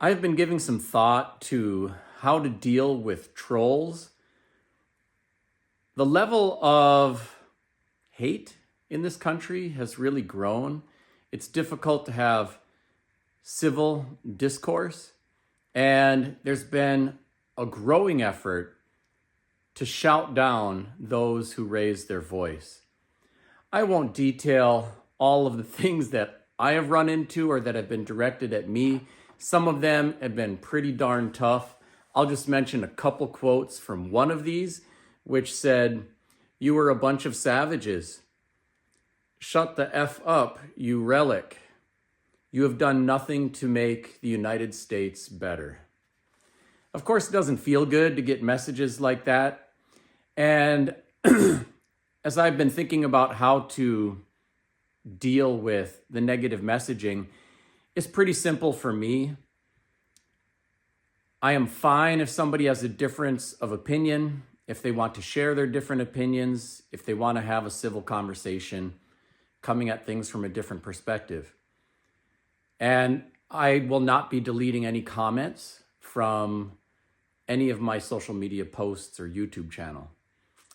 I've been giving some thought to how to deal with trolls. The level of hate in this country has really grown. It's difficult to have civil discourse, and there's been a growing effort to shout down those who raise their voice. I won't detail all of the things that I have run into or that have been directed at me. Some of them have been pretty darn tough. I'll just mention a couple quotes from one of these, which said, "You were a bunch of savages. Shut the F up, you relic. You have done nothing to make the United States better." Of course, it doesn't feel good to get messages like that. And as I've been thinking about how to deal with the negative messaging, it's pretty simple for me. I am fine if somebody has a difference of opinion, if they want to share their different opinions, if they want to have a civil conversation, coming at things from a different perspective. And I will not be deleting any comments from any of my social media posts or YouTube channel.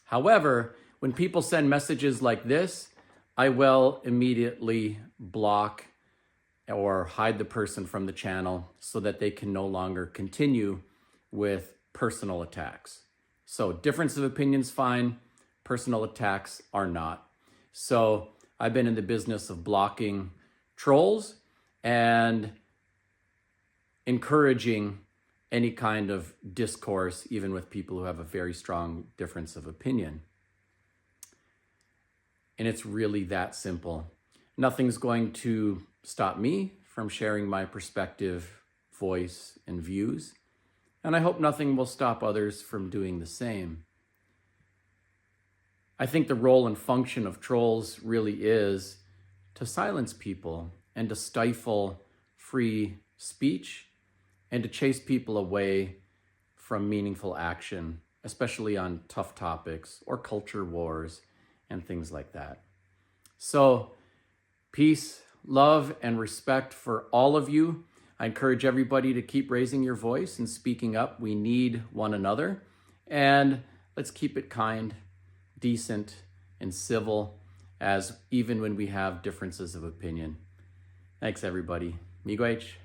However, when people send messages like this, I will immediately block or hide the person from the channel so that they can no longer continue with personal attacks. So difference of opinions, fine. Personal attacks are not. So I've been in the business of blocking trolls and encouraging any kind of discourse, even with people who have a very strong difference of opinion. And it's really that simple. Nothing's going to stop me from sharing my perspective, voice, and views. And I hope nothing will stop others from doing the same. I think the role and function of trolls really is to silence people and to stifle free speech and to chase people away from meaningful action, especially on tough topics or culture wars and things like that. So, peace, love, and respect for all of you. I encourage everybody to keep raising your voice and speaking up. We need one another. And let's keep it kind, decent, and civil, as even when we have differences of opinion. Thanks, everybody. Miigwech.